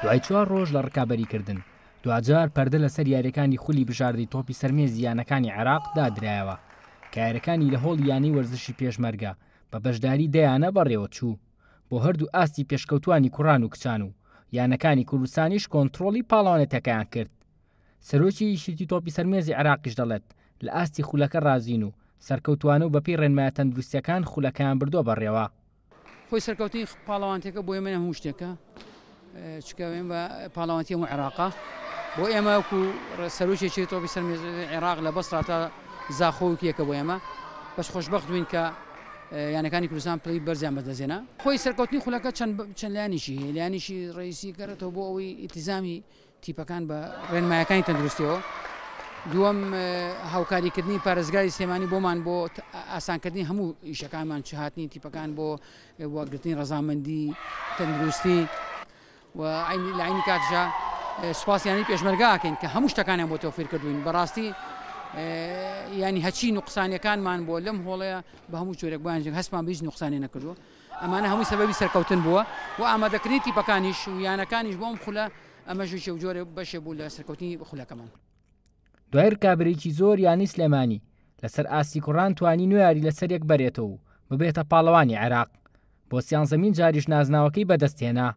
دوای 4 ڕۆژ لە ڕکابەریکردن دوجار پەردە لەسەر یاریەکانی خولی بژاردەی تۆپی سەرمێز یانەکانی عێراق دادرایەوە کە یاریەکانی لە هۆڵ یانی وەرزشی پێشمەرگە بە بەشداری دەیانە بەڕێوە چوو بۆ هەردوو ئاستی پێشکەوتوانی کوران و کچان و یانەکانی کوردستانیش کۆنتڕۆڵی پاڵەوانێتەکەیان کرد. سەرۆکی شتی تۆپی سەرمێزی عێراقیش دەڵێت لە ئاستی خولەکە رازین و سەرکەوتوانە و بەپێی ڕێنمایە تەندروستیەکان خولەکەیان بردۆ بەڕێوە. خۆی سەرکەوتنی پاڵەوانتێکە بۆ ئێمە هەموو شتێکە چکە ئێمە بە پاڵەوانتی هەموو عێراقا بۆ ئێمە وەکو سەرۆکێکی تۆپی سەرمێزی عێراق لە بەسڕاتە زاخۆوکیەکە بۆ ئێمە بەس خۆشبەخت بووین کە یانەکانی کوردستان پلەی بەرزیان بەدەزێنە. خۆی سەرکەوتنی خولەکە چەند لایانیشی هەیە. لایانیشی ڕئیسی کردەوە بۆ ئەوەی ئیلتیزامی تیپەکان بە ڕێنمایەکانی تەندروستیەوە. دووەم هاوکاریکردنی پارێزگای سلێمانی بۆمان بۆ ئاسانکردنی هەموو ئیشەکانمان چ هاتنی تیپەکان بۆ وەگرتنی ڕەزامەندی تەندروستی و لە عینی کاتژە سوپاسیانی پێشمەرگاکەین کە هەموو شتەکانیان بۆ تۆفیر کردوین. بەڕاستی ینی هەچی نوقسانیەکانمان بۆ لەم هۆڵەیە بە هەموو جۆرێک بۆیان هەستمان بهیچ نوقسانی نەکردووە. ئەمانە هەمووی سەبەبی سەرکەوتن بووە و ئامادەکردنی تیپەکانیش و یانەکانیش بۆم خولە ئەمەژوی جۆرە بەشێ بوو لە سەرکەوتنی خولەکەمان. دوای ڕکابەرێکی زۆر یانی سلێمانی لەسەر ئاستی کوڕان توانی نوێیاری لەسەر یەک بەرێتەوە و ببێتە پاڵەوانی عێراق بۆ سیانزەمین جاریش نازناوەکەی بەدەستهێنا.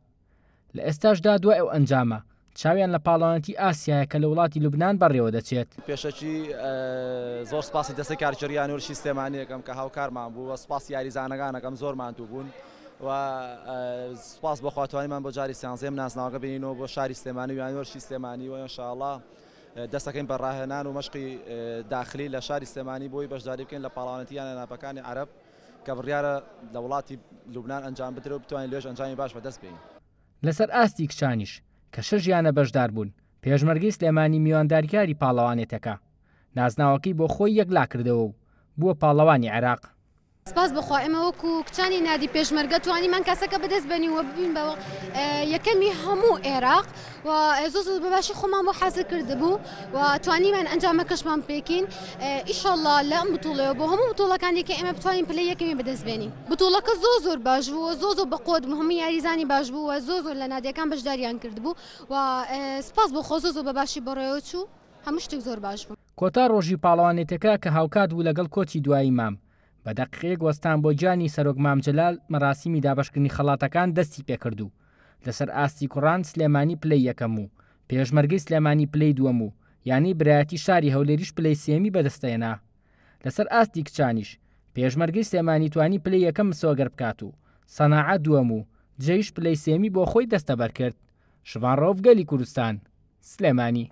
لە ئێستاشدا دوای ئەو ئەنجامە چاویان لە پاڵەوانەتی ئاسیایە کە لە وڵاتی لوبنان بەڕێوە دەچێت. پێشەکی زۆر سپاسی دەستەی کارکردیانی وەرشی سلێمانیەکەم کە هاوکارمان بوو و سپاس یاریزانەکانەکەم زۆرمان توو بوون و سپاس بە خواتوانیمان بۆ جاری سیانزەم نازناوەکە بینینەوە بۆ شاری سلێمانی و یانی وەرشی سلێمانی و ئینشاءڵڵا دەستەکەین بە ڕاهێنان و مەشقی داخلی لە شاری سلێمانی بۆی بەشداری بکەین لە پاڵەوانەتی یانە ناپەکانی عەرەب کە بڕیارە لە وڵاتی لوبنان ئەنجام بدرێت و بتوانین لێش ئەنجامی باش بەدەست بێین. لەسەر ئاستی کچانیش کە 6 یانە بەشدار بوون پێشمەرگەی سلێمانی میوانداریکاری پاڵەوانێتەکە نازناوەکەی بۆ خۆی یەکلا کردەوە و بووە پاڵەوانی عێراق. سپاس بخوا ئێمە وەکو کچانی نادی پێشمەرگە توانیمان کاسەکە بەدەست بێنینەوە ببین بەوە یەکەمی هەموو عێراق و زۆر بەباشی خۆمان بۆ حاصل کردبوو و توانیمان ئەنجامەکەشمان پێکین. ئیشەڵڵا لە ئەم بتوڵەوە بۆ هەموو بتوڵەکانی کە ئێمە بتوانین پلەی یەکەمی بەدەست بێنین. بتوڵەکە زۆر باش بوو و زۆر بەقۆت هەموو یاریزانی باش بوو و زۆر لە نادیەکان بەشداریان کردبوو و سپاس بخۆ زۆر بەباشی بەڕێوە چوو هەموو شتێک زۆر باش بوو. کۆتا ڕۆژی پاڵەوانێتەکە کە هاوکات بوو لەگەڵ کۆچی دوایی مام بە دەقیقەیەک وەستان بۆ گیانی سەرۆک مام جەلال مەراسیمی دابەشکردنی خەڵاتەکان دەستی پێکردو. لەسەر ئاستی کوڕان سلێمانی پلەی یەکەم و پێشمەرگەی سلێمانی پلەی دووەم و یانی برایەتی شاری هەولێریش پلەی سێمی بەدەستهێنا. لەسەر ئاستی کچانیش پێشمەرگەی سلێمانی توانی پلەی یەکەم مسۆگەر بکات و سەناعەت دووەم و جێیش پلەی سێمی بۆ خۆی دەستەبەر کرد. شڤانڕۆڤ گەلی کوردستان سلێمانی.